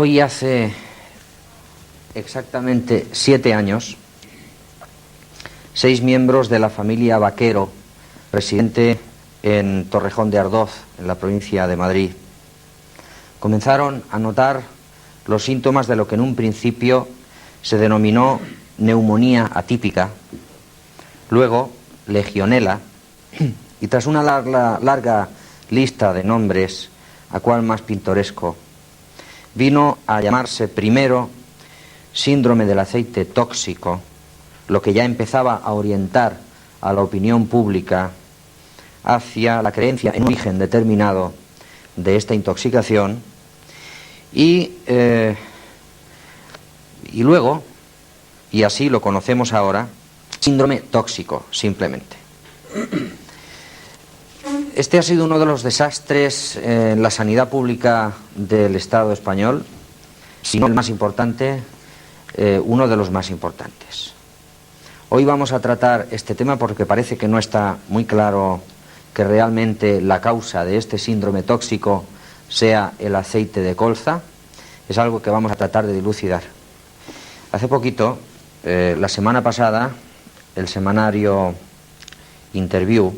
Hoy hace exactamente 7 años, 6 miembros de la familia Vaquero, residente en Torrejón de Ardoz, en la provincia de Madrid, comenzaron a notar los síntomas de lo que en un principio se denominó neumonía atípica, luego legionela, y tras una larga lista de nombres, a cual más pintoresco, vino a llamarse primero síndrome del aceite tóxico, lo que ya empezaba a orientar a la opinión pública hacia la creencia en un origen determinado de esta intoxicación, y luego, y así lo conocemos ahora, síndrome tóxico, simplemente. Este ha sido uno de los desastres en la sanidad pública del Estado español, si no el más importante, uno de los más importantes. Hoy vamos a tratar este tema porque parece que no está muy claro que realmente la causa de este síndrome tóxico sea el aceite de colza. Es algo que vamos a tratar de dilucidar. Hace poquito, la semana pasada, el semanario Interview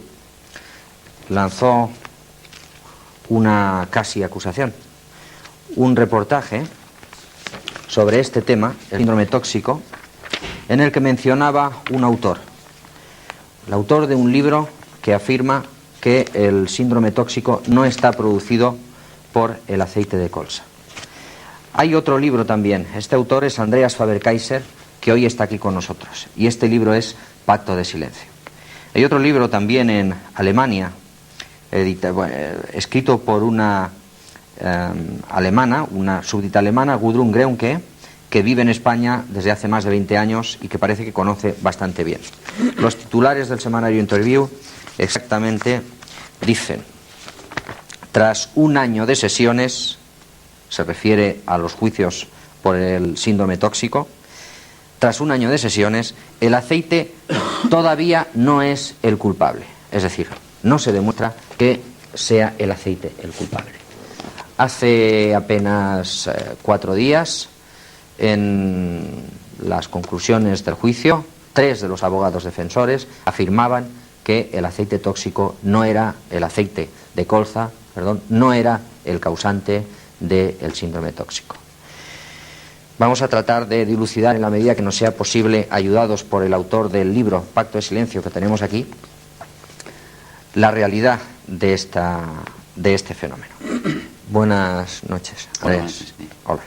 lanzó una casi acusación, un reportaje sobre este tema, el síndrome tóxico, en el que mencionaba un autor, el autor de un libro que afirma que el síndrome tóxico no está producido por el aceite de colza. Hay otro libro también, este autor es Andreas Faber-Kaiser, que hoy está aquí con nosotros, y este libro es Pacto de Silencio. Hay otro libro también en Alemania, escrito por una alemana, una súbdita alemana, Gudrun Greunke, que vive en España desde hace más de 20 años y que parece que conoce bastante bien. Los titulares del semanario Interview exactamente dicen: tras un año de sesiones, se refiere a los juicios por el síndrome tóxico, tras un año de sesiones, el aceite todavía no es el culpable. Es decir, no se demuestra que sea el aceite el culpable. Hace apenas 4 días, en las conclusiones del juicio, 3 de los abogados defensores afirmaban que el aceite tóxico no era el aceite de colza, no era el causante del síndrome tóxico. Vamos a tratar de dilucidar en la medida que nos sea posible, ayudados por el autor del libro Pacto de Silencio que tenemos aquí, la realidad de este fenómeno. Buenas noches, Andreas. Hola.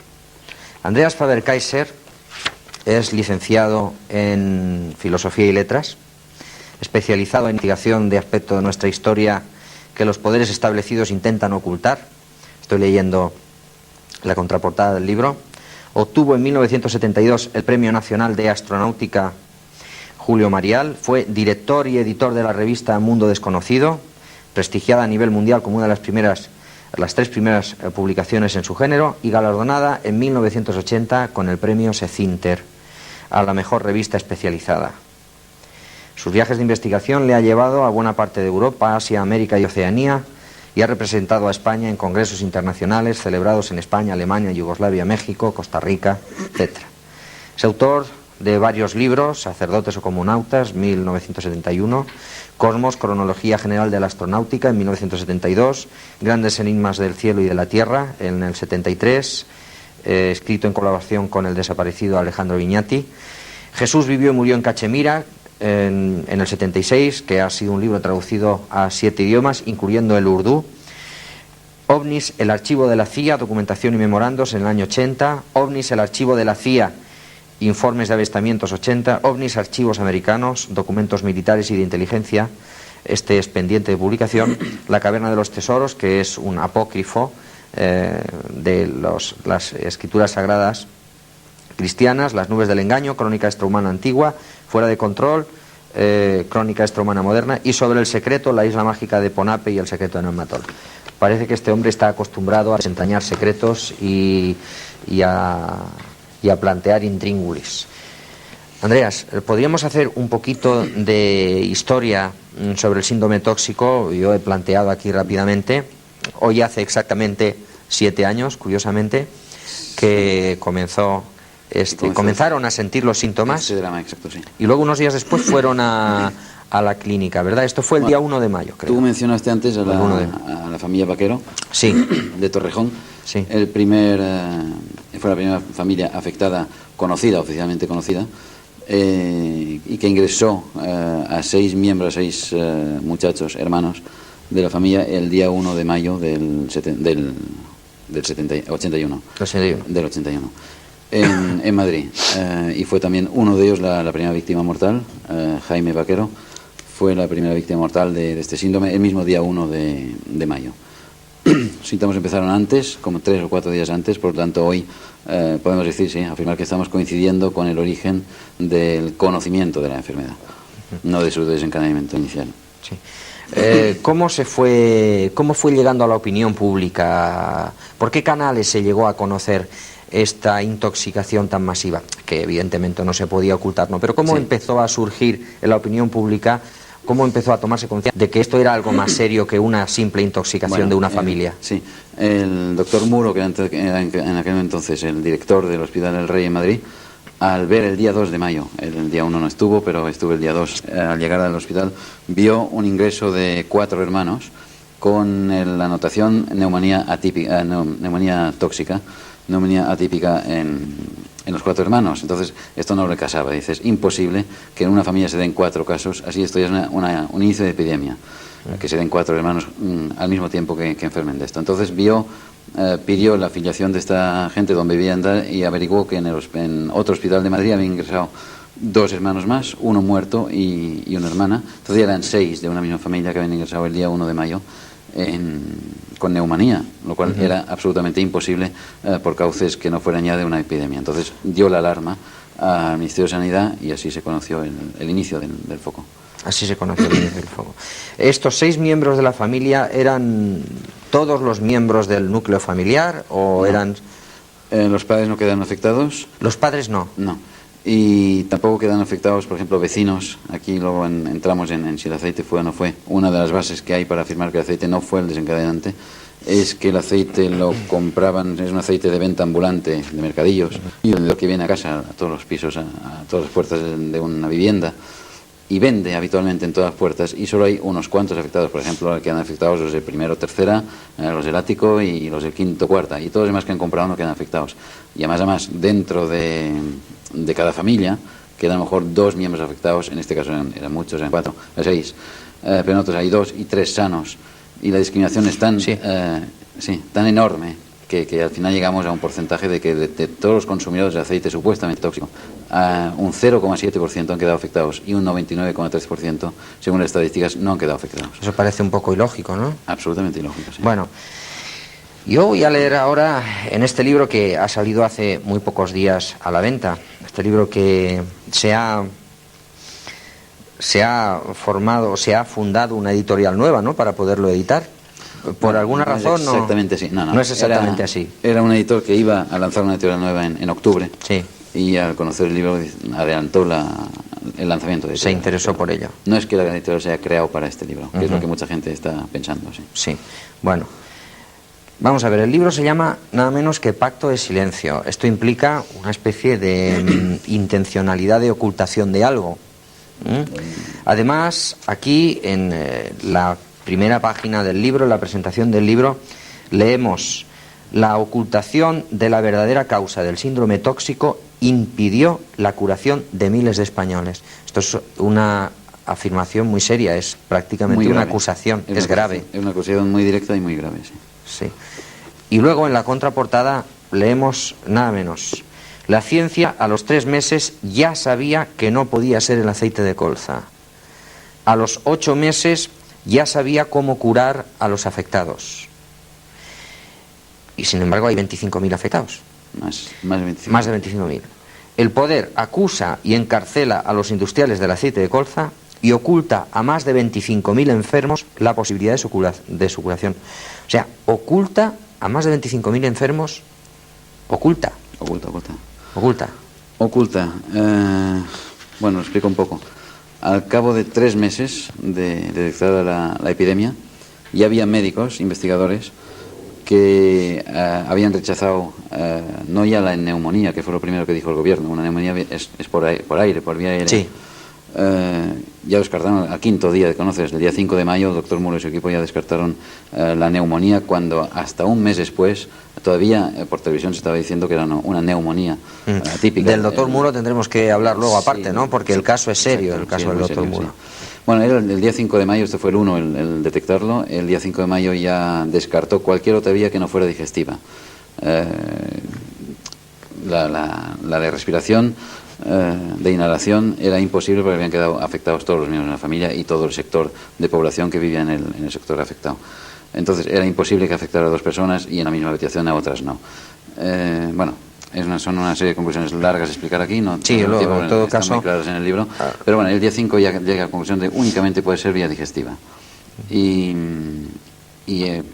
Andreas Faber-Kaiser es licenciado en Filosofía y Letras, especializado en investigación de aspectos de nuestra historia que los poderes establecidos intentan ocultar. Estoy leyendo la contraportada del libro. Obtuvo en 1972 el Premio Nacional de Astronáutica Julio Marial. Fue director y editor de la revista Mundo Desconocido, prestigiada a nivel mundial como una de las 3 primeras publicaciones en su género, y galardonada en 1980 con el Premio Secinter a la mejor revista especializada. Sus viajes de investigación le han llevado a buena parte de Europa, Asia, América y Oceanía, y ha representado a España en congresos internacionales celebrados en España, Alemania, Yugoslavia, México, Costa Rica, etc. Es autor de varios libros: Sacerdotes o Comunautas, 1971, Cosmos, Cronología General de la Astronáutica, en 1972, Grandes Enigmas del Cielo y de la Tierra, en el 73, escrito en colaboración con el desaparecido Alejandro Viñati, Jesús vivió y murió en Cachemira, en el 76, que ha sido un libro traducido a 7 idiomas, incluyendo el urdú, OVNIS, el archivo de la CIA, documentación y memorandos, en el año 80, OVNIS, el archivo de la CIA, informes de avistamientos, 80, OVNIS, archivos americanos, documentos militares y de inteligencia, este es pendiente de publicación, La caverna de los tesoros, que es un apócrifo de las escrituras sagradas cristianas, Las nubes del engaño, Crónica extrahumana antigua, Fuera de control, Crónica extrahumana moderna, y Sobre el secreto, La isla mágica de Ponape y El secreto de Neumatol. Parece que este hombre está acostumbrado a desentrañar secretos y a plantear intríngulis. Andreas, ¿podríamos hacer un poquito de historia sobre el síndrome tóxico? Yo he planteado aquí rápidamente. Hoy hace exactamente 7 años, curiosamente. que comenzaron a sentir los síntomas. Ese drama, exacto, sí. Y luego unos días después fueron a la clínica, ¿verdad? Esto fue el día 1 de mayo, creo. Tú mencionaste antes a la familia Vaquero, sí, de Torrejón. Sí. Fue la primera familia afectada, oficialmente conocida, y que ingresó a 6 miembros, 6 muchachos, hermanos de la familia, el día 1 de mayo del 81. Del 81. En Madrid. Y fue también uno de ellos la primera víctima mortal, Jaime Vaquero, fue la primera víctima mortal de este síndrome el mismo día 1 de mayo. Los síntomas empezaron antes, como 3 o 4 días antes, por lo tanto hoy podemos decir, sí, afirmar que estamos coincidiendo con el origen del conocimiento de la enfermedad, no de su desencadenamiento inicial. Sí. ¿Cómo fue llegando a la opinión pública? ¿Por qué canales se llegó a conocer esta intoxicación tan masiva? Que evidentemente no se podía ocultar, ¿no? Pero ¿cómo empezó a surgir en la opinión pública? ¿Cómo empezó a tomarse conciencia de que esto era algo más serio que una simple intoxicación de una familia? Sí, el doctor Muro, que era en aquel entonces el director del Hospital del Rey en Madrid, al ver el día 2 de mayo, el día 1 no estuvo, pero estuvo el día 2, al llegar al hospital, vio un ingreso de 4 hermanos con la anotación neumonía tóxica, neumonía atípica en los 4 hermanos. Entonces esto no le casaba. Dice, es imposible que en una familia se den 4 casos, así esto ya es un inicio de epidemia, que se den 4 hermanos al mismo tiempo que enfermen de esto. Entonces pidió la afiliación de esta gente donde vivían y averiguó que en otro hospital de Madrid habían ingresado 2 hermanos más, uno muerto y una hermana. Entonces eran 6 de una misma familia que habían ingresado el día 1 de mayo con neumonía, lo cual era absolutamente imposible por cauces que no fueran ya de una epidemia. Entonces dio la alarma al Ministerio de Sanidad y así se conoció el inicio del foco. Así se conoció el inicio del foco. ¿Estos 6 miembros de la familia eran todos los miembros del núcleo familiar o no. eran...? Los padres no quedan afectados. ¿Los padres no? No. Y tampoco quedan afectados, por ejemplo, vecinos. Aquí luego entramos en si el aceite fue o no fue. Una de las bases que hay para afirmar que el aceite no fue el desencadenante es que el aceite lo compraban, es un aceite de venta ambulante de mercadillos, y el vendedor que viene a casa, a todos los pisos, a todas las puertas de una vivienda, y vende habitualmente en todas las puertas, y solo hay unos cuantos afectados. Por ejemplo, quedan afectados los de primero, tercera, los del ático y los del quinto, cuarta, y todos los demás que han comprado no quedan afectados. Y además, dentro de cada familia quedan a lo mejor 2 miembros afectados, en este caso eran muchos, eran 4, 6, pero en otros hay 2 y 3 sanos, y la discriminación es tan enorme que al final llegamos a un porcentaje de que de todos los consumidores de aceite supuestamente tóxico, un 0,7% han quedado afectados y un 99,3%, según las estadísticas, no han quedado afectados. Eso parece un poco ilógico, ¿no? Absolutamente ilógico, sí. Bueno, yo voy a leer ahora en este libro que ha salido hace muy pocos días a la venta, este libro que se ha fundado una editorial nueva, ¿no?, para poderlo editar. Por alguna razón no. Exactamente así. No es exactamente así. Era un editor que iba a lanzar una editorial nueva en octubre. Sí. Y al conocer el libro adelantó el lanzamiento de Se interesó por ello. No es que la editorial se haya creado para este libro, que es lo que mucha gente está pensando. Sí. Sí. Bueno, vamos a ver. El libro se llama nada menos que Pacto de Silencio. Esto implica una especie de intencionalidad de ocultación de algo. Además, aquí en la primera página del libro, en la presentación del libro, leemos: la ocultación de la verdadera causa del síndrome tóxico impidió la curación de miles de españoles. Esto es una afirmación muy seria, es prácticamente una acusación, es grave. Es una acusación muy directa y muy grave, sí. Sí. Y luego en la contraportada leemos nada menos: la ciencia a los 3 meses ya sabía que no podía ser el aceite de colza. A los 8 meses ya sabía cómo curar a los afectados. Y sin embargo hay 25.000 afectados. Más de 25.000. Más de 25.000. El poder acusa y encarcela a los industriales del aceite de colza y oculta a más de 25.000 enfermos la posibilidad de su curación. O sea, oculta a más de 25.000 enfermos. Oculta. Bueno, lo explico un poco. Al cabo de 3 meses de detectada la epidemia, ya había médicos, investigadores, que habían rechazado no ya la neumonía, que fue lo primero que dijo el gobierno, una neumonía es por aire, por vía aérea. Sí. Ya descartaron al quinto día de conoces, el día 5 de mayo, el doctor Muro y su equipo ya descartaron la neumonía, cuando hasta un mes después todavía por televisión se estaba diciendo que era una neumonía típica. Del doctor Muro tendremos que hablar luego aparte, sí, ¿no? Porque el caso es serio, exacto, el caso sí, del muy doctor serio, Muro. sí. Bueno, era el día 5 de mayo, este fue el 1, el detectarlo. El día 5 de mayo ya descartó cualquier otra vía que no fuera digestiva. La de respiración, de inhalación, era imposible porque habían quedado afectados todos los miembros de la familia y todo el sector de población que vivía en el sector afectado. Entonces era imposible que afectara a dos personas y en la misma habitación a otras no. Bueno, son una serie de conclusiones largas de explicar aquí, no sí, en todo están caso, muy claras en el libro, pero bueno, el día 5 ya llega a la conclusión de únicamente puede ser vía digestiva. Y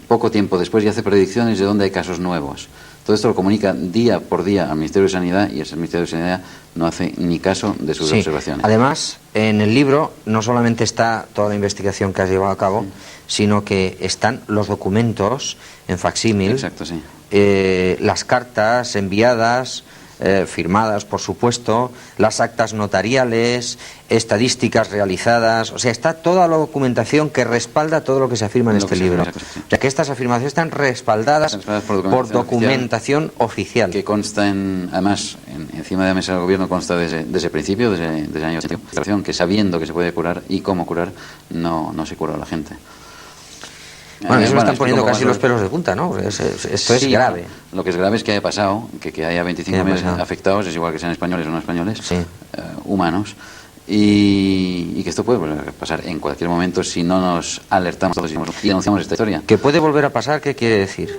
poco tiempo después ya hace predicciones de dónde hay casos nuevos. Todo esto lo comunica día por día al Ministerio de Sanidad y ese Ministerio de Sanidad no hace ni caso de sus observaciones. Además, en el libro no solamente está toda la investigación que has llevado a cabo, sino que están los documentos en facsímil. Exacto, sí. Las cartas enviadas, firmadas por supuesto, las actas notariales, estadísticas realizadas, o sea, está toda la documentación que respalda todo lo que se afirma en este libro. Exacto, sí. O sea, que estas afirmaciones están respaldadas por documentación oficial. Que consta además, encima de la mesa del gobierno consta desde el principio, desde el año 80, que sabiendo que se puede curar y cómo curar, no se cura a la gente. Bueno, eso me están poniendo casi los pelos de punta, ¿no? Esto es grave. Lo que es grave es que haya pasado, que haya 25 millones afectados, es igual que sean españoles o no españoles, humanos, y que esto puede volver a pasar en cualquier momento si no nos alertamos todos y denunciamos esta historia. ¿Que puede volver a pasar? ¿Qué quiere decir?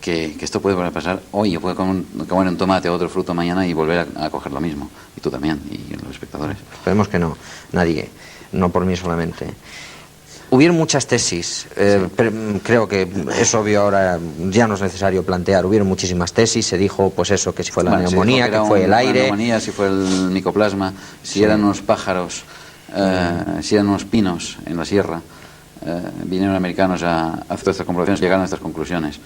Que esto puede volver a pasar hoy, yo puedo comer un tomate o otro fruto mañana y volver a coger lo mismo, y tú también, y los espectadores. Esperemos que no, nadie, no por mí solamente. Hubieron muchas tesis, creo que es obvio ahora, ya no es necesario plantear, hubieron muchísimas tesis, se dijo pues eso, que si fue la neumonía, que fue el aire, neumonía, si fue el micoplasma, si eran unos pájaros, si eran unos pinos en la sierra. Vinieron americanos a hacer todas estas comprobaciones, llegaron a estas conclusiones.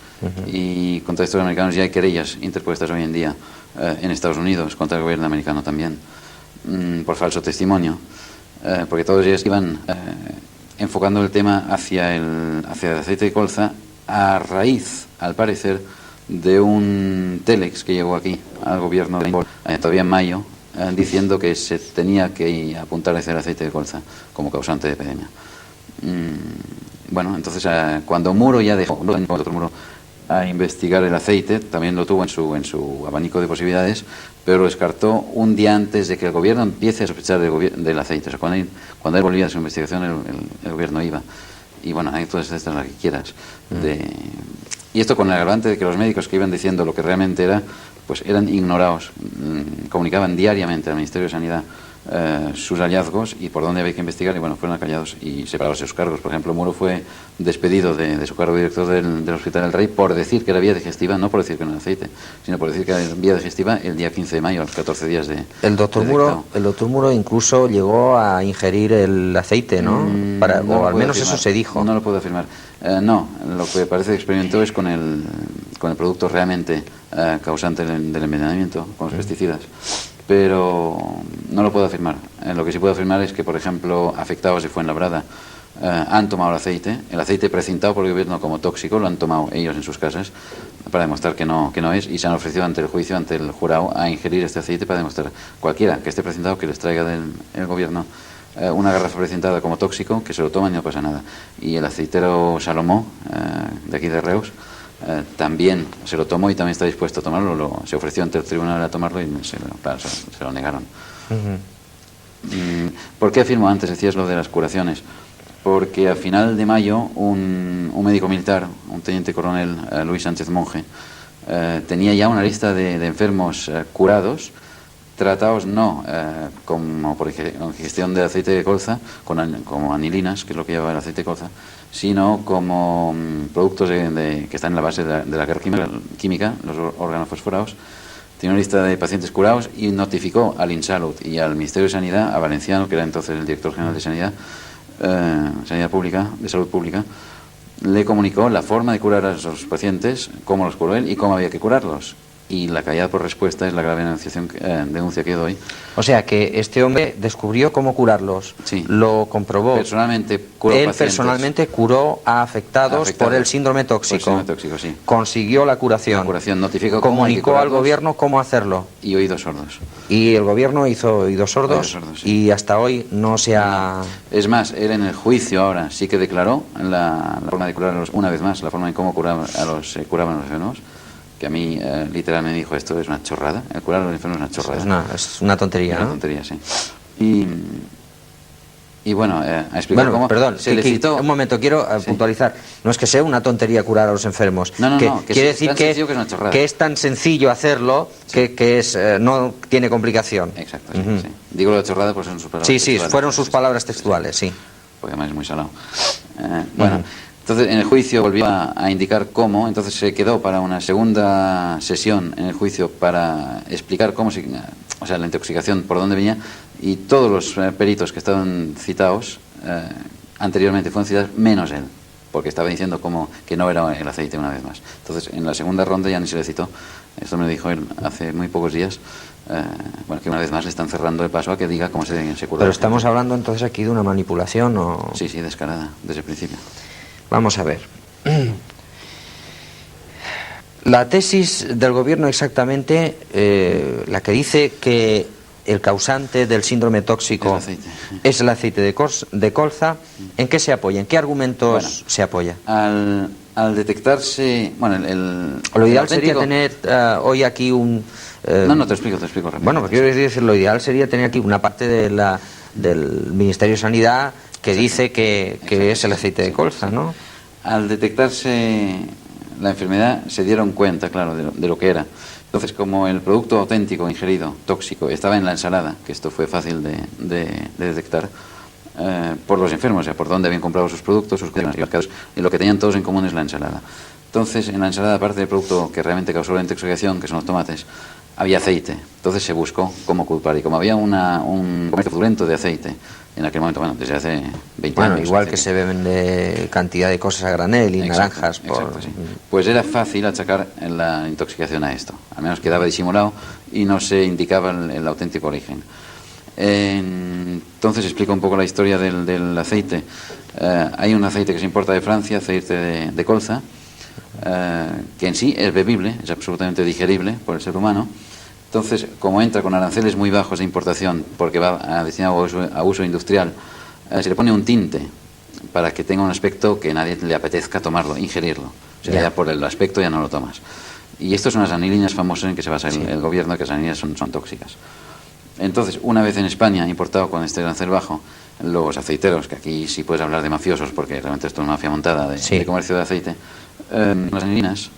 Y contra estos americanos ya hay querellas interpuestas hoy en día en Estados Unidos, contra el gobierno americano también, por falso testimonio, porque todos ellos iban enfocando el tema hacia el aceite de colza a raíz, al parecer, de un telex que llegó aquí al gobierno todavía en mayo, diciendo que se tenía que apuntar hacia el aceite de colza como causante de epidemia. Bueno, entonces cuando Muro ya dejó a investigar el aceite, también lo tuvo en su abanico de posibilidades, pero lo descartó un día antes de que el gobierno empiece a sospechar del aceite. O sea, cuando él volvía a su investigación, el gobierno iba. Y bueno, hay todas estas las que quieras. Y esto con el agravante de que los médicos que iban diciendo lo que realmente era, pues eran ignorados. Comunicaban diariamente al Ministerio de Sanidad sus hallazgos y por dónde había que investigar, y bueno, fueron acallados y separados de sus cargos. Por ejemplo, Muro fue despedido de su cargo de director del Hospital del Rey por decir que era vía digestiva, no por decir que no era aceite, sino por decir que era vía digestiva el día 15 de mayo, a los 14 días de... El doctor Muro incluso llegó a ingerir el aceite, ¿no? O al menos eso se dijo. No lo puedo afirmar. No, lo que parece que experimentó es con el producto realmente causante del envenenamiento, con los pesticidas. Pero no lo puedo afirmar. Lo que sí puedo afirmar es que, por ejemplo, afectados de Fuenlabrada han tomado el aceite precintado por el gobierno como tóxico, lo han tomado ellos en sus casas para demostrar que no es, y se han ofrecido ante el juicio, ante el jurado, a ingerir este aceite para demostrar cualquiera que esté precintado, que les traiga del gobierno una garrafa precintada como tóxico, que se lo toman y no pasa nada. Y el aceitero Salomó, de aquí de Reus, también se lo tomó y también está dispuesto a tomarlo. Se ofreció ante el tribunal a tomarlo y se lo negaron. ¿Por qué afirmo antes, decías lo de las curaciones? Porque a final de mayo un médico militar, un teniente coronel, Luis Sánchez Monje, tenía ya una lista de enfermos curados, tratados no como por ingestión de aceite de colza, como anilinas, que es lo que lleva el aceite de colza, sino como productos que están en la base de la guerra química, los organofosforados. Tiene una lista de pacientes curados y notificó al INSALUD y al Ministerio de Sanidad, a Valenciano, que era entonces el director general de Sanidad Pública, de Salud Pública, le comunicó la forma de curar a esos pacientes, cómo los curó él y cómo había que curarlos. Y la callada por respuesta es la grave denuncia que doy. O sea que este hombre descubrió cómo curarlos, Sí. Lo comprobó. Personalmente curó Él pacientes. personalmente curó a afectados por el síndrome tóxico. Por el síndrome tóxico, sí. Consiguió la curación. La curación, notificó cómo hay que comunicó al curarlos gobierno cómo hacerlo. y oídos sordos. Y el gobierno hizo oídos sordos, Oídos sordos, sí. y hasta hoy no se ha... Es más, él en el juicio ahora sí que declaró la forma de curarlos, una vez más, la forma en cómo curaban a los enfermos, que a mí literalmente me dijo, esto es una chorrada, el curar a los enfermos es una chorrada. Es una tontería, Una ¿no? tontería, sí. Y bueno, a explicar cómo perdón, se le citó... un momento, quiero puntualizar. No es que sea una tontería curar a los enfermos. No, que quiere es tan decir sencillo que es una chorrada. que es tan sencillo hacerlo, Sí. que es no tiene complicación. Exacto, sí, sí. Digo lo de chorrada, pues son sus palabras Sí, textuales. fueron sus palabras textuales, sí. Porque además es muy salado. Bueno, entonces en el juicio volvió a indicar cómo, entonces se quedó para una segunda sesión en el juicio para explicar cómo o sea, la intoxicación, por dónde venía, y todos los peritos que estaban citados anteriormente fueron citados, menos él, porque estaba diciendo como que no era el aceite una vez más. Entonces en la segunda ronda ya ni se le citó. Esto me lo dijo él hace muy pocos días. Bueno, que una vez más le están cerrando el paso a que diga cómo se cura. Pero estamos hablando entonces aquí de una manipulación, ¿o...? Sí, sí, descarada, desde el principio. Vamos a ver. La tesis del gobierno exactamente, la que dice que el causante del síndrome tóxico es el aceite de colza, ¿en qué se apoya? ¿En qué argumentos se apoya? Al detectarse... Bueno, Lo ideal auténtico... sería tener hoy aquí un... No, te explico rápido. Bueno, quiero decir, lo ideal sería tener aquí una parte del Ministerio de Sanidad que dice que es el aceite de colza, ¿no? Al detectarse la enfermedad se dieron cuenta, claro, de lo que era. Entonces, como el producto auténtico ingerido, tóxico, estaba en la ensalada, que esto fue fácil de detectar por los enfermos, o sea, por dónde habían comprado sus productos, sus mercados, y lo que tenían todos en común es la ensalada. Entonces, en la ensalada, aparte del producto que realmente causó la intoxicación, que son los tomates, había aceite. Entonces se buscó cómo culpar. Y como había un comercio fraudulento de aceite, en aquel momento, bueno, desde hace 20 años. Igual que se vende cantidad de cosas a granel y naranjas. Exacto, sí. Pues era fácil achacar la intoxicación a esto. Al menos quedaba disimulado y no se indicaba el auténtico origen. Entonces explico un poco la historia del aceite. Hay un aceite que se importa de Francia, aceite de colza, que en sí es bebible, es absolutamente digerible por el ser humano. Entonces, como entra con aranceles muy bajos de importación, porque va destinado a uso industrial, se le pone un tinte para que tenga un aspecto que a nadie le apetezca tomarlo, ingerirlo. O sea, ya por el aspecto ya no lo tomas. Y esto son las anilinas famosas en que se basa el gobierno, que las anilinas son tóxicas. Entonces, una vez en España, importado con este arancel bajo, los aceiteros, que aquí sí puedes hablar de mafiosos, porque realmente esto es una mafia montada de comercio de aceite, las anilinas,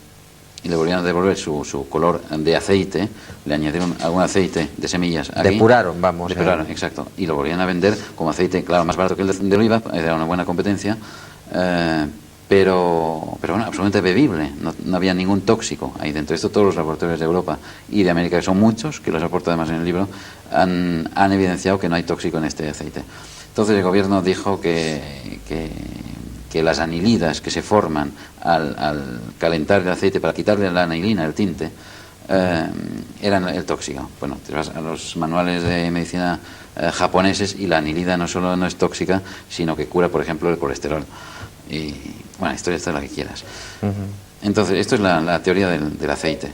y le volvieron a devolver su color de aceite, le añadieron algún aceite de semillas aquí. Depuraron, vamos. Depuraron, exacto. Y lo volvían a vender como aceite, claro, más barato que el de oliva, era una buena competencia, pero bueno, absolutamente bebible, no había ningún tóxico ahí dentro. Esto todos los laboratorios de Europa y de América, que son muchos, que los aporto además en el libro, han evidenciado que no hay tóxico en este aceite. Entonces el gobierno dijo que las anilidas que se forman al calentar el aceite para quitarle la anilina, el tinte, eran el tóxico. Bueno, te vas a los manuales de medicina japoneses y la anilida no solo no es tóxica, sino que cura, por ejemplo, el colesterol. Y bueno, la historia está la que quieras. Entonces, esto es la teoría del aceite.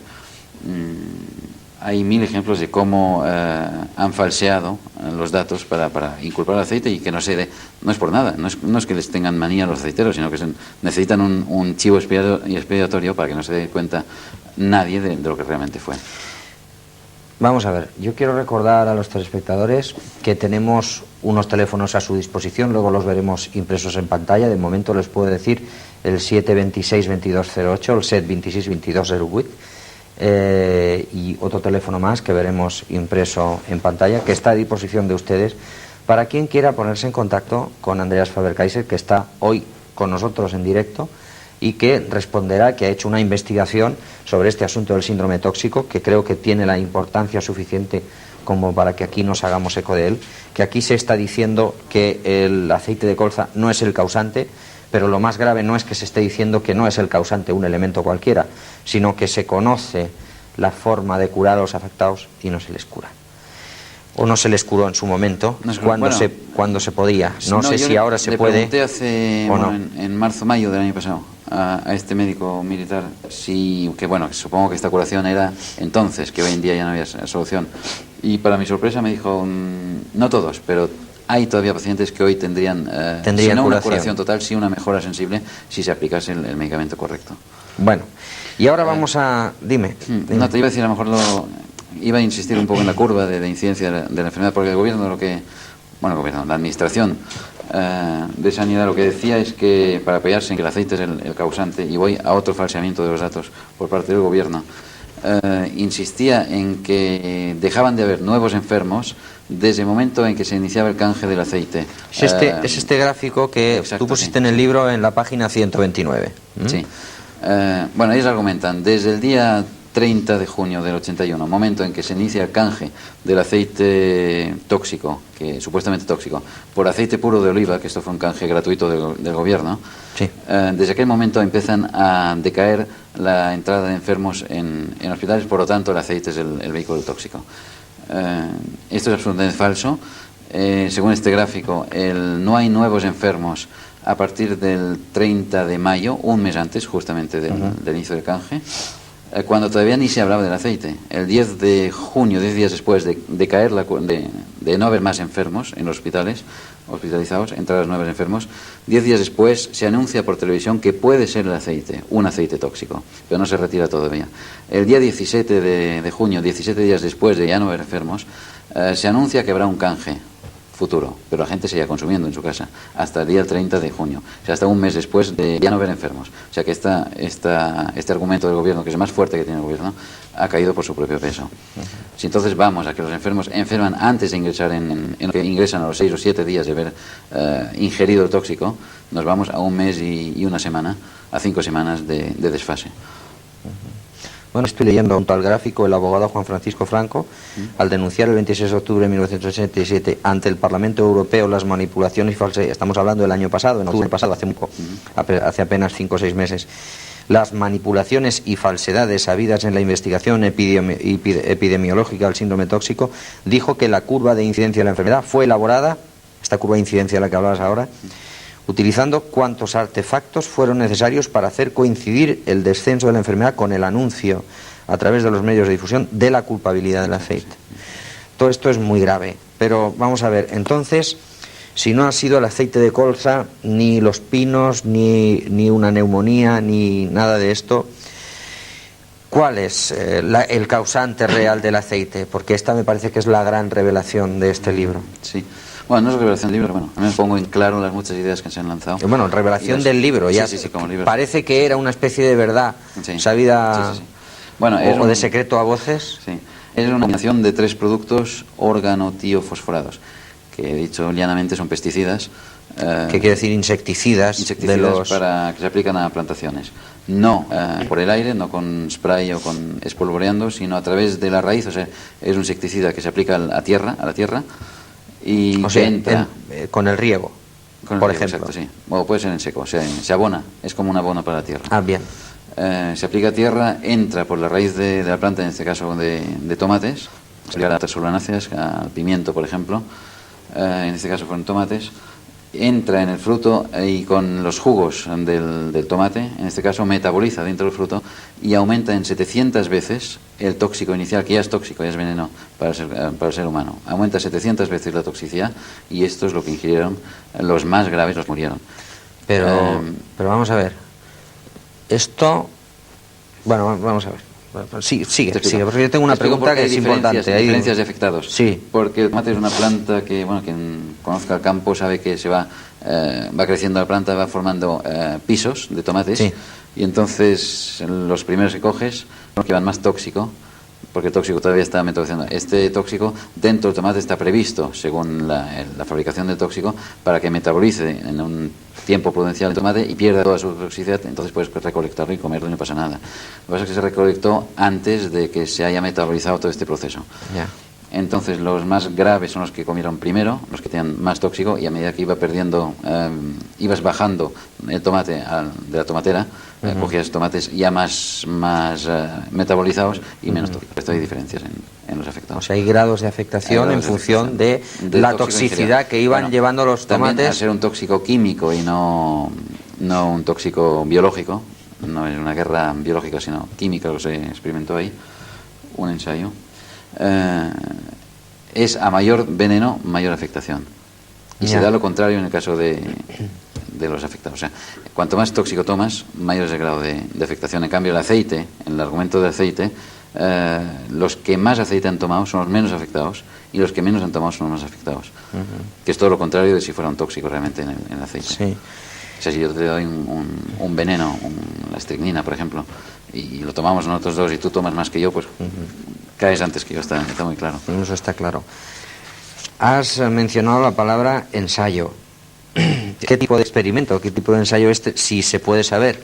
Hay 1000 ejemplos de cómo han falseado los datos para inculpar el aceite y que no es por nada, no es que les tengan manía los aceiteros, sino que necesitan un chivo expiatorio para que no se dé cuenta nadie de lo que realmente fue. Vamos a ver, yo quiero recordar a los telespectadores que tenemos unos teléfonos a su disposición, luego los veremos impresos en pantalla. De momento les puedo decir el 726-2208, el 726-2208, y otro teléfono más que veremos impreso en pantalla, que está a disposición de ustedes para quien quiera ponerse en contacto con Andreas Faber-Kaiser, que está hoy con nosotros en directo y que responderá que ha hecho una investigación sobre este asunto del síndrome tóxico, que creo que tiene la importancia suficiente como para que aquí nos hagamos eco de él, que aquí se está diciendo que el aceite de colza no es el causante, Pero lo más grave no es que se esté diciendo que no es el causante un elemento cualquiera, sino que se conoce la forma de curar a los afectados y no se les cura. O no se les curó en su momento, No, cuando se podía. No sé si ahora se puede. Le pregunté hace, o no. en marzo-mayo del año pasado a este médico militar que supongo que esta curación era entonces, que hoy en día ya no había solución. Y para mi sorpresa me dijo, no todos, pero hay todavía pacientes que hoy tendrían si no una curación total, sí una mejora sensible si se aplicase el medicamento correcto. Bueno, y ahora vamos a... Dime. No, te iba a decir, a lo mejor iba a insistir un poco en la curva de incidencia de la enfermedad, porque el gobierno la administración de sanidad lo que decía es que para apoyarse en que el aceite es el causante, y voy a otro falseamiento de los datos por parte del gobierno, insistía en que dejaban de haber nuevos enfermos desde el momento en que se iniciaba el canje del aceite. Es este gráfico que tú pusiste en el libro en la página 129. Sí. Ellos argumentan, desde el día 30 de junio del 81, momento en que se inicia el canje del aceite tóxico, que supuestamente tóxico, por aceite puro de oliva, que esto fue un canje gratuito del gobierno, sí. Desde aquel momento empiezan a decaer la entrada de enfermos en hospitales, por lo tanto el aceite es el vehículo tóxico. Esto es absolutamente falso. Según este gráfico, no hay nuevos enfermos a partir del 30 de mayo, un mes antes justamente del inicio del canje, cuando todavía ni se hablaba del aceite. El 10 de junio, 10 días después de caer de no haber más enfermos en los hospitalizados, entradas nuevos enfermos, 10 días después se anuncia por televisión que puede ser el aceite, un aceite tóxico, pero no se retira todavía. El día 17 de junio, 17 días después de ya no haber enfermos, se anuncia que habrá un canje futuro, pero la gente seguía consumiendo en su casa hasta el día 30 de junio, o sea, hasta un mes después de ya no haber enfermos. O sea que este argumento del gobierno, que es el más fuerte que tiene el gobierno, ha caído por su propio peso. Si entonces vamos a que los enfermos enferman antes de ingresar en lo que ingresan a los 6 o 7 días de haber ingerido el tóxico, nos vamos a un mes y una semana, a 5 semanas de desfase. Bueno, estoy leyendo junto al gráfico el abogado Juan Francisco Franco, al denunciar el 26 de octubre de 1987 ante el Parlamento Europeo las manipulaciones y falsedades, estamos hablando del año pasado, en octubre pasado, hace apenas 5 o 6 meses, las manipulaciones y falsedades habidas en la investigación epidemiológica del síndrome tóxico, dijo que la curva de incidencia de la enfermedad fue elaborada, esta curva de incidencia de la que hablabas ahora, utilizando cuantos artefactos fueron necesarios para hacer coincidir el descenso de la enfermedad con el anuncio a través de los medios de difusión de la culpabilidad del aceite. Todo esto es muy grave, pero vamos a ver, entonces, si no ha sido el aceite de colza, ni los pinos, ni una neumonía, ni nada de esto, ¿cuál es el causante real del aceite? Porque esta me parece que es la gran revelación de este libro. Sí. Bueno, no es revelación del libro, bueno, a mí me pongo en claro las muchas ideas que se han lanzado. Bueno, revelación del libro, ya sí, como libro. Parece que era una especie de verdad sabida Bueno, o de secreto a voces. Sí, es una combinación de 3 productos organothiofosforados, que dicho llanamente son pesticidas. ¿Qué quiere decir insecticidas? Para que se aplican a plantaciones. No por el aire, no con spray o con espolvoreando, sino a través de la raíz, o sea, es un insecticida que se aplica a la tierra, y o sea, entra con el riego, por ejemplo. Exacto, sí. O puede ser en seco, o sea, se abona, es como un abono para la tierra. Ah, bien. Se aplica a tierra, entra por la raíz de la planta, en este caso de tomates, se aplica a las solanáceas, al pimiento, por ejemplo, en este caso fueron tomates, entra en el fruto y con los jugos del tomate, en este caso metaboliza dentro del fruto y aumenta en 700 veces el tóxico inicial, que ya es tóxico, ya es veneno para el ser humano. Aumenta 700 veces la toxicidad y esto es lo que ingirieron los más graves, los murieron. Pero vamos a ver, esto, bueno, vamos a ver. Sí, sigue, porque yo tengo una pregunta que es importante. Hay diferencias de afectados. Sí. Porque el tomate es una planta que, bueno, quien conozca el campo sabe que se va creciendo la planta, va formando pisos de tomates. Sí. Y entonces los primeros que coges, los que van más tóxico, porque el tóxico todavía está metabolizando. Este tóxico dentro del tomate está previsto, según la fabricación del tóxico, para que metabolice en un tiempo prudencial el tomate y pierda toda su toxicidad, entonces puedes recolectarlo y comerlo y no pasa nada. Lo que pasa es que se recolectó antes de que se haya metabolizado todo este proceso. Ya. Entonces los más graves son los que comieron primero, los que tenían más tóxico, y a medida que iba perdiendo, ibas bajando el tomate de la tomatera, cogías tomates ya más metabolizados y menos tóxicos. Esto hay diferencias en los afectados. O sea, hay grados de afectación en función de la toxicidad que iban llevando los tomates. También, al ser un tóxico químico y no un tóxico biológico, no es una guerra biológica sino química lo que se experimentó ahí, un ensayo, es a mayor veneno, mayor afectación. Y se da lo contrario en el caso de los afectados. O sea, cuanto más tóxico tomas, mayor es el grado de afectación. En cambio, el aceite, en el argumento del aceite, los que más aceite han tomado son los menos afectados y los que menos han tomado son los más afectados. Que es todo lo contrario de si fuera un tóxico realmente en el aceite. Sí. O sea, si yo te doy un veneno, la estricnina, por ejemplo, y lo tomamos nosotros dos y tú tomas más que yo, pues caes antes que yo, está muy claro. Eso está claro. Has mencionado la palabra ensayo. ¿Qué tipo de experimento, qué tipo de ensayo si se puede saber?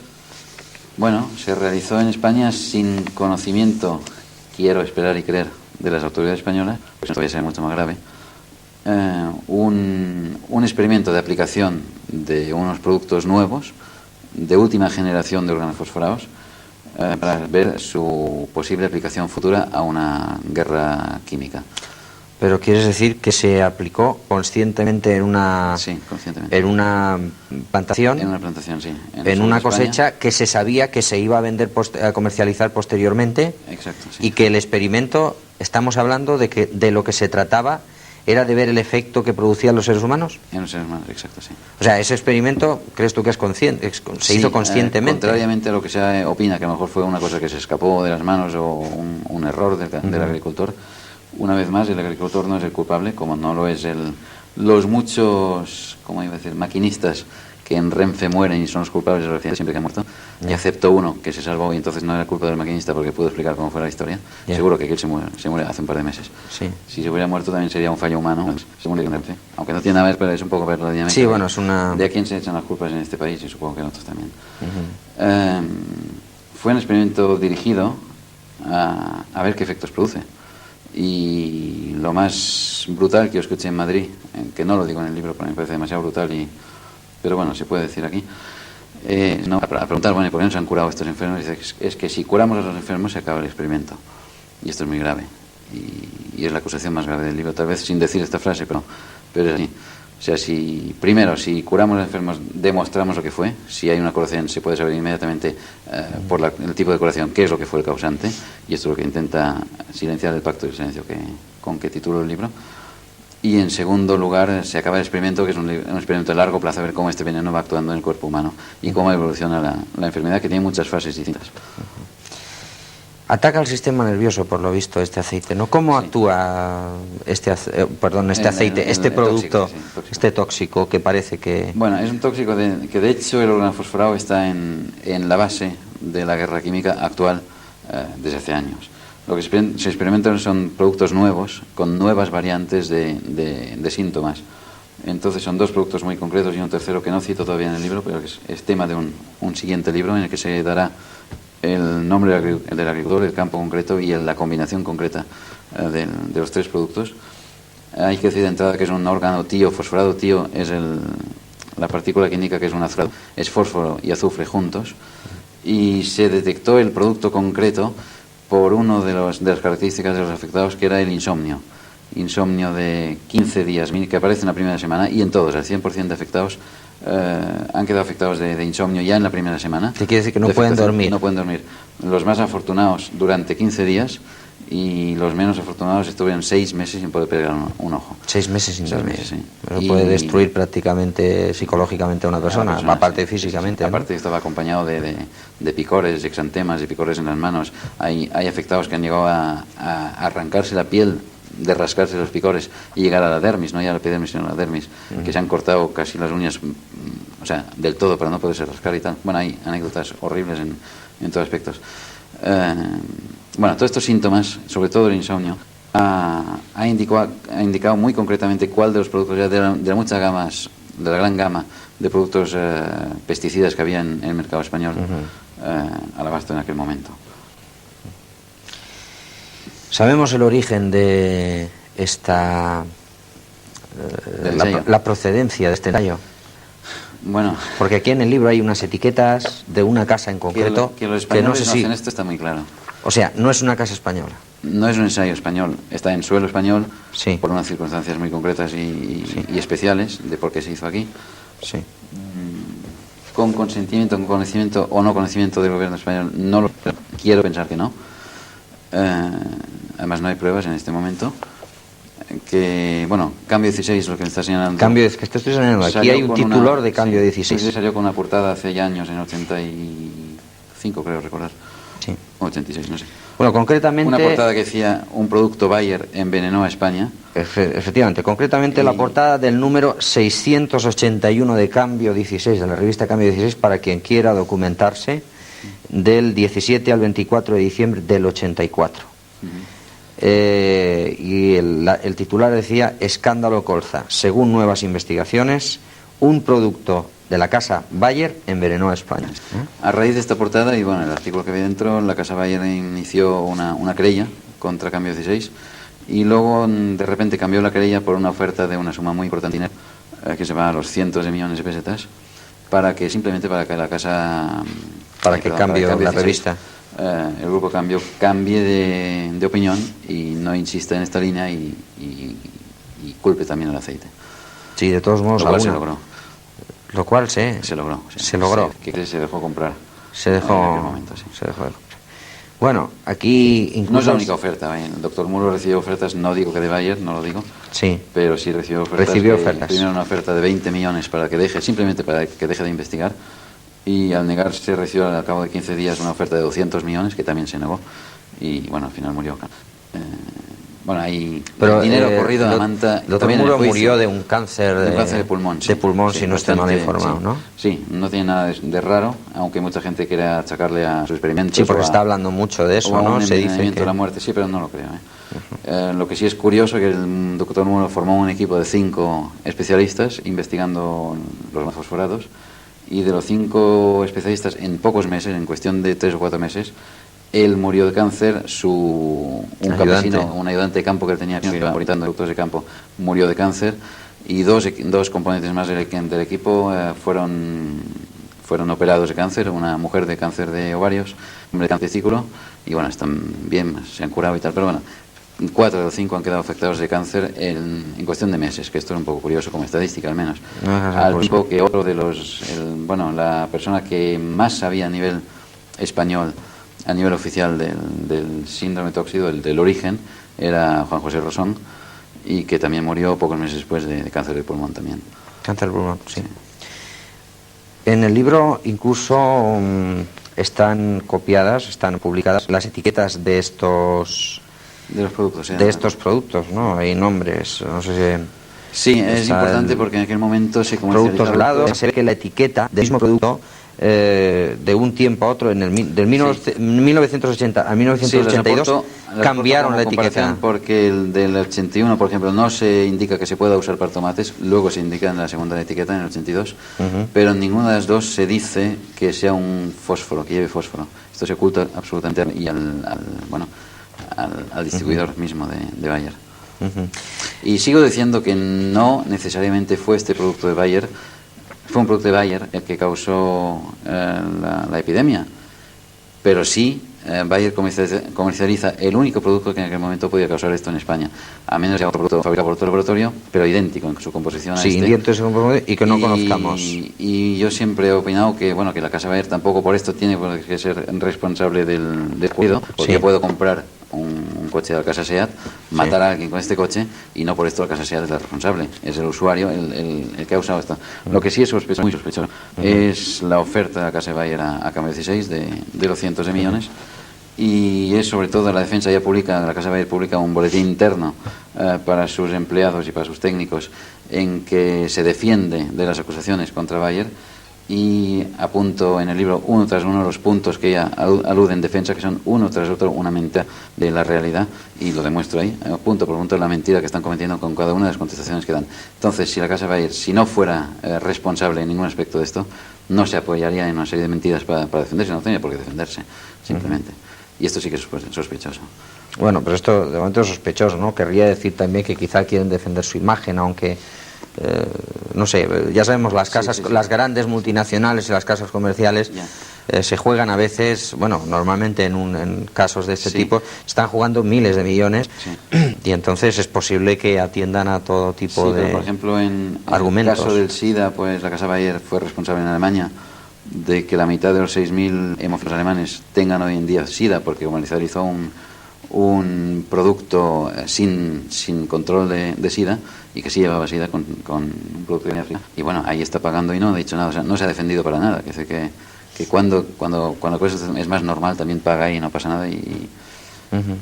Bueno, se realizó en España sin conocimiento, quiero esperar y creer, de las autoridades españolas, pues esto va a ser mucho más grave, un experimento de aplicación de unos productos nuevos, de última generación de organofosforados, para ver su posible aplicación futura a una guerra química. Pero quieres decir que se aplicó conscientemente en una... Sí, conscientemente. En una plantación. En una plantación, sí. En una cosecha que se sabía que se iba a vender, a comercializar posteriormente. Exacto, sí. Y que el experimento, estamos hablando de que de lo que se trataba era de ver el efecto que producían los seres humanos. En los seres humanos, exacto, sí. O sea, ese experimento, ¿crees tú que es consciente? Se hizo conscientemente. Contrariamente a lo que se opina, que a lo mejor fue una cosa que se escapó de las manos o un error del agricultor. Una vez más, el agricultor no es el culpable, como no lo es los muchos, ¿cómo iba a decir?, maquinistas que en Renfe mueren y son los culpables de los accidentes siempre que han muerto. Y aceptó uno que se salvó y entonces no era culpa del maquinista porque pudo explicar cómo fue la historia. Seguro que aquel se muere hace un par de meses. Sí. Si se hubiera muerto también sería un fallo humano. Se murió en Renfe. Aunque no tiene nada que ver, pero es un poco ver la dinámica. Sí, bueno, es una... De a quién se echan las culpas en este país y supongo que en otros también. Fue un experimento dirigido a ver qué efectos produce. Y lo más brutal que yo escuché en Madrid, que no lo digo en el libro porque me parece demasiado brutal, pero bueno, se puede decir aquí, a preguntar, bueno, ¿por qué no se han curado estos enfermos? Dice, es que si curamos a los enfermos se acaba el experimento. Y esto es muy grave. Y es la acusación más grave del libro, tal vez sin decir esta frase, pero es así. O sea, si curamos a los enfermos, demostramos lo que fue. Si hay una curación, se puede saber inmediatamente por el tipo de curación qué es lo que fue el causante. Y esto es lo que intenta silenciar el pacto del silencio con que titulo el libro. Y en segundo lugar, se acaba el experimento, que es un experimento de largo plazo, a ver cómo este veneno va actuando en el cuerpo humano y cómo evoluciona la enfermedad, que tiene muchas fases distintas. Ataca el sistema nervioso, por lo visto, este aceite, ¿no? ¿Cómo actúa este producto, tóxico. Este tóxico que parece que... Bueno, es un tóxico que de hecho el organofosforado está en la base de la guerra química actual desde hace años. Lo que se experimentan son productos nuevos, con nuevas variantes de síntomas. Entonces son dos productos muy concretos y un tercero que no cito todavía en el libro, pero que es tema de un siguiente libro en el que se dará el nombre del agricultor, el campo concreto y la combinación concreta de los tres productos. Hay que decir de entrada que es un órgano tío, fosforado tío, es la partícula que indica que es un azufre, es fósforo y azufre juntos, y se detectó el producto concreto por una de las características de los afectados, que era el insomnio de 15 días, que aparece en la primera semana, y en todos, el 100% de afectados han quedado afectados de insomnio ya en la primera semana. ¿Qué quiere decir? Que no pueden dormir. No pueden dormir. Los más afortunados durante 15 días y los menos afortunados estuvieron 6 meses sin poder pegar un ojo. 6 meses sin dormir. Sí. Eso puede destruir prácticamente psicológicamente a una persona, aparte físicamente. Sí. Aparte estaba acompañado de picores, de exantemas, de picores en las manos. Hay afectados que han llegado a arrancarse la piel, de rascarse los picores y llegar a la dermis, no ya a la epidermis sino a la dermis, que se han cortado casi las uñas, o sea, del todo para no poderse rascar y tal. Bueno, hay anécdotas horribles en todos aspectos. Bueno, todos estos síntomas, sobre todo el insomnio, ha indicado muy concretamente cuál de los productos, ya de la gran gama de productos pesticidas que había en el mercado español al abasto en aquel momento. ¿Sabemos el origen de esta... la procedencia de este ensayo? Bueno, porque aquí en el libro hay unas etiquetas de una casa en concreto que los españoles no sé no si... hacen esto está muy claro. O sea, no es una casa española. No es un ensayo español, está en suelo español, sí, por unas circunstancias muy concretas y especiales de por qué se hizo aquí. Sí. Con consentimiento, con conocimiento o no conocimiento del gobierno español, no lo quiero pensar que no. Además no hay pruebas en este momento. Que, bueno, Cambio 16, lo que me está señalando. Cambio, es que te estoy señalando. Aquí hay un titular de Cambio 16. Sí, salió con una portada hace ya años, en 85, creo recordar. Sí. 86, no sé. Bueno, concretamente... Una portada que decía: un producto Bayer envenenó a España. Efectivamente, concretamente la portada del número 681 de Cambio 16, de la revista Cambio 16, para quien quiera documentarse, del 17 al 24 de diciembre del 84. Y el titular decía: escándalo colza. Según nuevas investigaciones, un producto de la casa Bayer envenenó a España. A raíz de esta portada y bueno, el artículo que había dentro, la casa Bayer inició una querella contra Cambio 16 y luego de repente cambió la querella por una oferta de una suma muy importante, que se va a los cientos de millones de pesetas, simplemente para que la casa... Para que cambie la revista. El grupo cambie de opinión y no insista en esta línea y culpe también el aceite. Sí, de todos modos, lo cual se logró. Lo cual se logró. Se logró. Se dejó comprar. Se dejó en aquel momento, sí. Se dejó de comprar. Bueno, aquí incluso... No es la única oferta. El doctor Muro recibió ofertas, no digo que de Bayer, no lo digo. Sí. Pero sí recibió ofertas. Primero una oferta de 20 millones para que deje, simplemente para que deje de investigar. Y al negarse recibió al cabo de 15 días una oferta de 200 millones que también se negó. Y bueno, al final murió. Bueno, hay dinero corrido a Manta. El doctor Muro murió de un cáncer de pulmón. Sí. De pulmón, sí, si no estoy mal informado, sí. ¿no? Sí, no tiene nada de raro, aunque mucha gente quiera achacarle a su experimento. Sí, porque está hablando mucho de eso, ¿no? Se dice que... la muerte, sí, pero no lo creo. Lo que sí es curioso es que el doctor Muro formó un equipo de 5 especialistas investigando los fosforados, y de los 5 especialistas, en pocos meses, en cuestión de 3 o 4 meses, él murió de cáncer, un campesino, un ayudante de campo que él tenía, que iba auditando productos de campo, murió de cáncer, y dos componentes más del equipo fueron operados de cáncer, una mujer de cáncer de ovarios, un hombre de cáncer de testículo, y bueno, están bien, se han curado y tal, pero bueno, 4 de los 5 han quedado afectados de cáncer en cuestión de meses, que esto es un poco curioso como estadística al menos. Al tipo que otro de la persona que más sabía a nivel español, a nivel oficial del síndrome tóxico, del origen, era Juan José Rosón, y que también murió pocos meses después de cáncer de pulmón también. Cáncer de pulmón, sí. En el libro incluso están copiadas, están publicadas las etiquetas de estos... De los productos, de estos productos, ¿no? Hay nombres, no sé si... Sí, es importante porque en aquel momento se comercializaba... Productos helados, se ve que la etiqueta del mismo producto... de un tiempo a otro, del 1980 a 1982, cambiaron la etiqueta. Porque el del 81, por ejemplo, no se indica que se pueda usar para tomates, luego se indica en la segunda etiqueta, en el 82, pero en ninguna de las dos se dice que sea un fósforo, que lleve fósforo. Esto se oculta absolutamente y al distribuidor mismo de Bayer. Y sigo diciendo que no necesariamente fue este producto de Bayer. Fue un producto de Bayer el que causó la epidemia, pero sí Bayer comercializa el único producto que en aquel momento podía causar esto en España, a menos que sea otro producto fabricado por otro laboratorio, pero idéntico en su composición a este. Y que no conozcamos. Y yo siempre he opinado que bueno, que la casa Bayer tampoco por esto tiene que ser responsable del cuidado, porque puedo comprar un coche de la casa SEAT, matar a alguien con este coche y no por esto la casa SEAT es la responsable, es el usuario el que ha usado esto. Lo que sí es sospechoso, muy sospechoso, es la oferta de la casa Bayer a Cambio 16 de los cientos de millones, y es sobre todo la defensa la casa Bayer publica un boletín interno para sus empleados y para sus técnicos en que se defiende de las acusaciones contra Bayer, y apunto en el libro uno tras uno los puntos que ella alude en defensa, que son uno tras otro una mentira de la realidad, y lo demuestro ahí, punto por punto la mentira que están cometiendo con cada una de las contestaciones que dan. Entonces, si la casa Bayer, si no fuera responsable en ningún aspecto de esto, no se apoyaría en una serie de mentiras para defenderse, no tenía por qué defenderse, simplemente. Y esto sí que es sospechoso. Bueno, pero esto de momento es sospechoso, ¿no? Querría decir también que quizá quieren defender su imagen, aunque, no sé, ya sabemos, las casas, las grandes multinacionales y las casas comerciales se juegan a veces, bueno, normalmente en casos de este tipo, están jugando miles de millones y entonces es posible que atiendan a todo tipo de pero, por ejemplo, en argumentos. el caso del SIDA, pues la Casa Bayer fue responsable en Alemania de que la mitad de los 6.000 hemófilos alemanes tengan hoy en día SIDA, porque comercializó un producto sin control de SIDA, y que sí llevaba SIDA con un producto de África. Y bueno, ahí está pagando y no ha dicho nada, o sea, no se ha defendido para nada. Que cuando es más normal también paga y no pasa nada. Y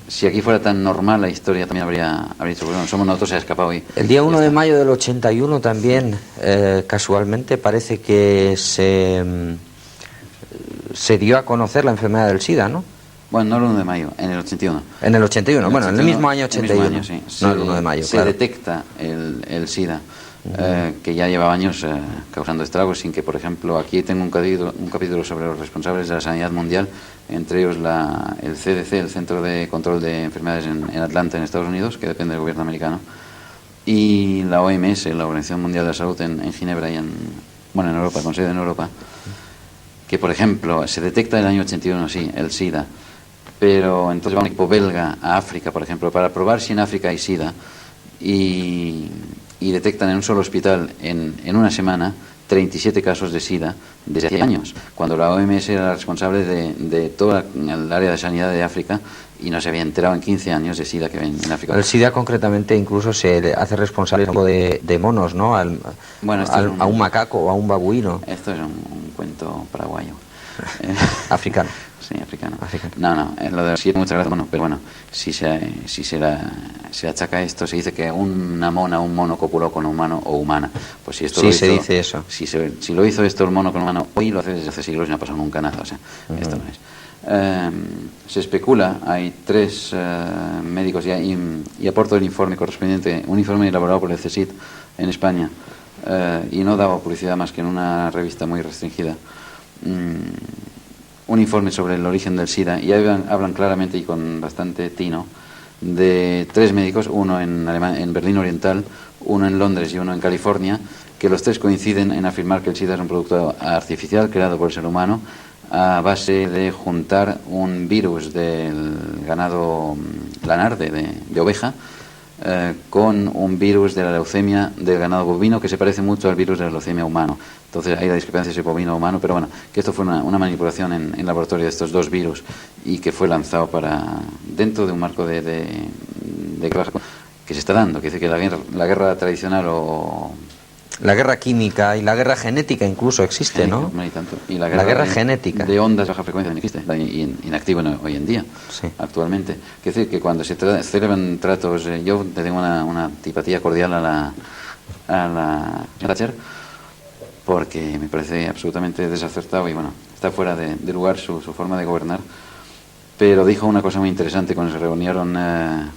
si aquí fuera tan normal la historia también habría dicho, bueno, somos nosotros, se ha escapado. El día 1 de mayo del 81 también, casualmente, parece que se dio a conocer la enfermedad del SIDA, ¿no? Bueno, no el 1 de mayo, en el 81. En el 81, bueno, en el mismo año 81. El mismo año, sí. No el 1 de mayo, se detecta el SIDA, que ya lleva años causando estragos, sin que, por ejemplo, aquí tengo un capítulo sobre los responsables de la sanidad mundial, entre ellos el CDC, el Centro de Control de Enfermedades en Atlanta, en Estados Unidos, que depende del gobierno americano, y la OMS, la Organización Mundial de la Salud, en Ginebra y en Europa, con sede en Europa, que, por ejemplo, se detecta en el año 81, sí, el SIDA, pero entonces va un equipo belga a África, por ejemplo, para probar si en África hay SIDA, y detectan en un solo hospital en una semana 37 casos de SIDA desde hace años, cuando la OMS era la responsable de toda el área de sanidad de África y no se había enterado en 15 años de SIDA que ven en África. El SIDA concretamente incluso se le hace responsable de monos, ¿no? A un macaco o a un babuino. Esto es un cuento paraguayo. Africano. Sí, africano. No, lo de SIDA, muchas gracias. Bueno, pero bueno, si se achaca esto, se dice que un mono copuló con un humano o humana. Pues si esto sí, lo hizo, se dice eso. Si lo hizo esto el mono con un humano, hoy lo hace desde hace siglos y no ha pasado nunca nada. O sea, esto no es. Se especula, hay 3 médicos y aporto el informe correspondiente, un informe elaborado por el CSIC en España, y no daba publicidad más que en una revista muy restringida. Un informe sobre el origen del SIDA, y hablan claramente y con bastante tino de 3 médicos, uno en Berlín Oriental, uno en Londres y uno en California, que los 3 coinciden en afirmar que el SIDA es un producto artificial creado por el ser humano a base de juntar un virus del ganado lanar, de oveja, con un virus de la leucemia del ganado bovino que se parece mucho al virus de la leucemia humano. Entonces hay la discrepancia entre bovino humano, pero bueno, que esto fue una manipulación en laboratorio de estos 2 virus y que fue lanzado dentro de un marco de guerra que se está dando, que dice que la guerra tradicional la guerra química y la guerra genética incluso existe, ¿no? Y la guerra genética de ondas de baja frecuencia no existe, está inactivo hoy en día, actualmente. Quiere decir que cuando se celebran tratos, yo te tengo una antipatía cordial a la Thatcher, porque me parece absolutamente desacertado y bueno, está fuera de lugar su forma de gobernar. Pero dijo una cosa muy interesante cuando se reunieron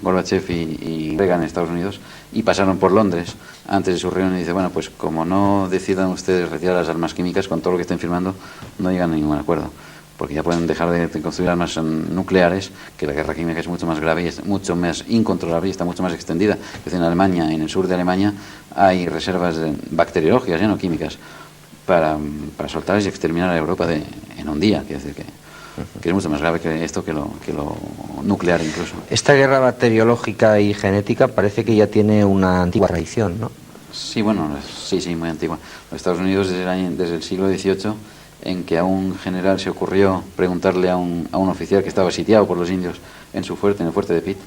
Gorbachev y Reagan en Estados Unidos y pasaron por Londres antes de su reunión y dice, bueno, pues como no decidan ustedes retirar las armas químicas con todo lo que estén firmando, no llegan a ningún acuerdo, porque ya pueden dejar de construir armas nucleares, que la guerra química es mucho más grave y es mucho más incontrolable y está mucho más extendida. Es decir, en Alemania, en el sur de Alemania, hay reservas bacteriológicas, ya no químicas, para soltarlas y exterminar a Europa en un día. Quiere decir que es mucho más grave que esto, que lo nuclear incluso. Esta guerra bacteriológica y genética parece que ya tiene una antigua tradición, ¿no? Sí, bueno, sí, muy antigua. Los Estados Unidos desde el siglo XVIII, en que a un general se ocurrió preguntarle a un oficial que estaba sitiado por los indios en el fuerte de Pitt,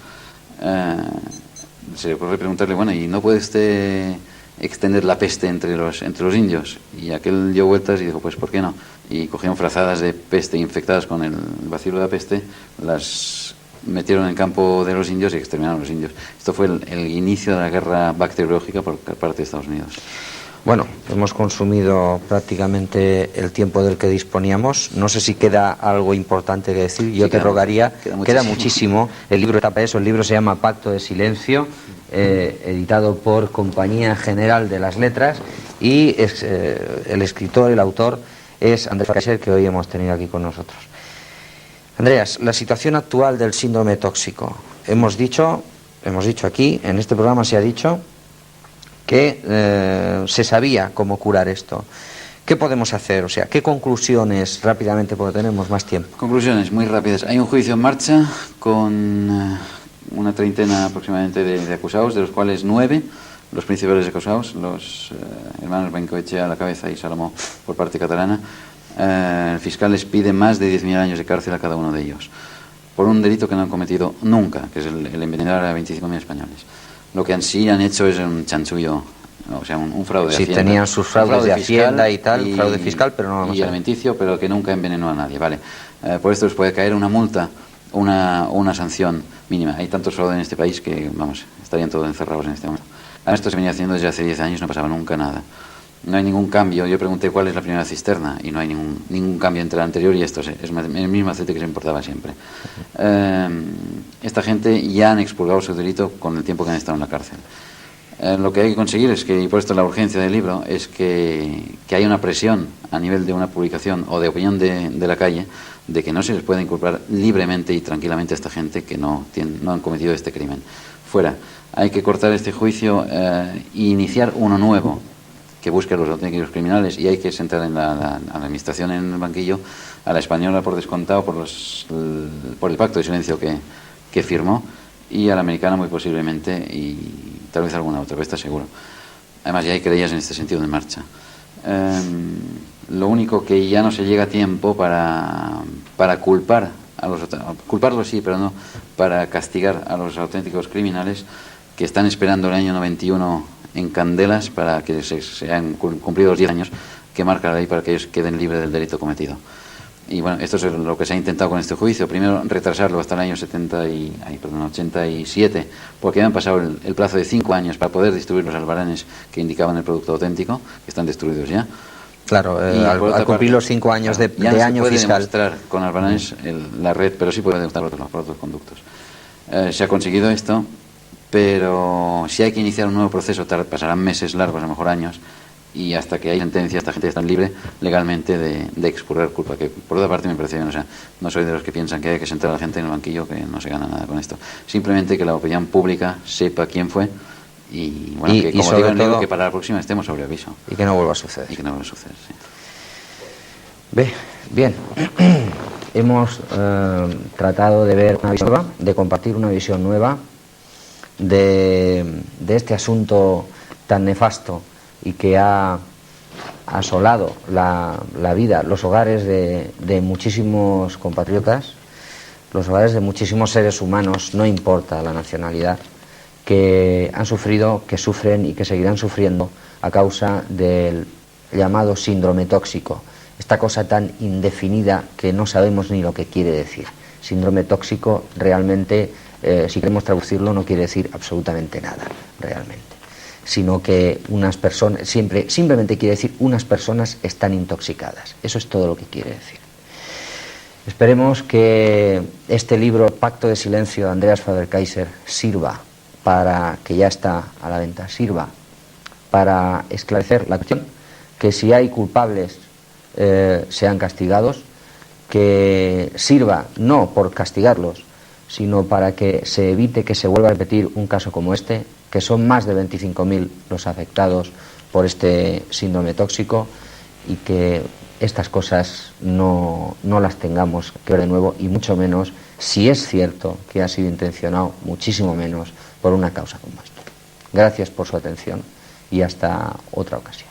se le ocurrió preguntarle, bueno, ¿y no puede usted extender la peste entre los indios? Y aquel dio vueltas y dijo, pues ¿por qué no? Y cogieron frazadas de peste infectadas con el bacilo de la peste, las metieron en el campo de los indios y exterminaron a los indios. Esto fue el inicio de la guerra bacteriológica por parte de Estados Unidos. Bueno, hemos consumido prácticamente el tiempo del que disponíamos. No sé si queda algo importante que decir. Yo te rogaría, queda muchísimo. El libro está para eso. El libro se llama Pacto de Silencio, editado por Compañía General de las Letras, y el escritor, el autor, es Andrés Freiser, que hoy hemos tenido aquí con nosotros. Andreas, la situación actual del síndrome tóxico. Hemos dicho aquí, en este programa se ha dicho que se sabía cómo curar esto. ¿Qué podemos hacer? O sea, ¿qué conclusiones rápidamente, porque tenemos más tiempo? Conclusiones muy rápidas. Hay un juicio en marcha con una treintena aproximadamente de acusados, de los cuales 9, los principales acusados, los hermanos Bencoechea a la cabeza y Salomó por parte catalana. El fiscal les pide más de 10.000 años de cárcel a cada uno de ellos, por un delito que no han cometido nunca, que es el envenenar a 25.000 españoles. Lo que en sí han hecho es un chanchullo, o sea, un fraude de sí, Hacienda. Tenían sus fraudes de Hacienda y tal, fraude fiscal, pero no y alimenticio, pero que nunca envenenó a nadie, ¿vale? Por esto les puede caer una multa, una sanción mínima. Hay tantos fraudes en este país que, vamos, estarían todos encerrados en este momento. Esto se venía haciendo desde hace 10 años, no pasaba nunca nada. No hay ningún cambio. Yo pregunté cuál es la primera cisterna y no hay ningún cambio entre la anterior y esto. Es el mismo aceite que se importaba siempre. Esta gente ya han expurgado su delito con el tiempo que han estado en la cárcel. Lo que hay que conseguir es que, y por esto la urgencia del libro, es que haya una presión a nivel de una publicación o de opinión de la calle de que no se les pueda inculpar libremente y tranquilamente a esta gente que no han cometido este crimen. Fuera. Hay que cortar este juicio e iniciar uno nuevo que busque a los auténticos criminales, y hay que sentar a la administración en el banquillo, a la española por descontado por el pacto de silencio que firmó, y a la americana muy posiblemente, y tal vez alguna otra, pero está seguro. Además ya hay querellas en este sentido en marcha. Lo único que ya no se llega a tiempo para culpar a culparlos sí, pero no para castigar a los auténticos criminales que están esperando el año 91 en candelas para que se hayan cumplido los 10 años que marca la ley para que ellos queden libres del delito cometido. Y bueno, esto es lo que se ha intentado con este juicio. Primero, retrasarlo hasta el año 87, porque habían pasado el plazo de 5 años para poder distribuir los albaranes que indicaban el producto auténtico, que están destruidos ya. Claro, al cumplir los 5 años de año fiscal. Ya no se puede demostrar con albaranes la red, pero sí puede demostrar por otros conductos. Se ha conseguido esto, pero si hay que iniciar un nuevo proceso, pasarán meses largos, a lo mejor años, y hasta que hay sentencia, esta gente está libre legalmente de expurgar culpa, que por otra parte me parece bien. O sea, no soy de los que piensan que hay que sentar a la gente en el banquillo, que no se gana nada con esto. Simplemente que la opinión pública sepa quién fue, y bueno, que como digo en el libro, que para la próxima estemos sobre aviso. Y que no vuelva a suceder. Y que no vuelva a suceder, sí. Bien. Hemos tratado de ver una visión nueva, de compartir una visión nueva de este asunto tan nefasto y que ha asolado la vida, los hogares de muchísimos compatriotas, los hogares de muchísimos seres humanos, no importa la nacionalidad, que han sufrido, que sufren y que seguirán sufriendo a causa del llamado síndrome tóxico, esta cosa tan indefinida que no sabemos ni lo que quiere decir. Síndrome tóxico realmente, si queremos traducirlo, no quiere decir absolutamente nada, realmente, sino que unas personas, simplemente quiere decir unas personas están intoxicadas. Eso es todo lo que quiere decir. Esperemos que este libro, Pacto de Silencio, de Andreas Faber-Kaiser, sirva para, que ya está a la venta, sirva para esclarecer la cuestión, que si hay culpables sean castigados, que sirva no por castigarlos, sino para que se evite que se vuelva a repetir un caso como este, que son más de 25.000 los afectados por este síndrome tóxico, y que estas cosas no las tengamos que ver de nuevo, y mucho menos, si es cierto que ha sido intencionado, muchísimo menos por una causa como esta. Gracias por su atención y hasta otra ocasión.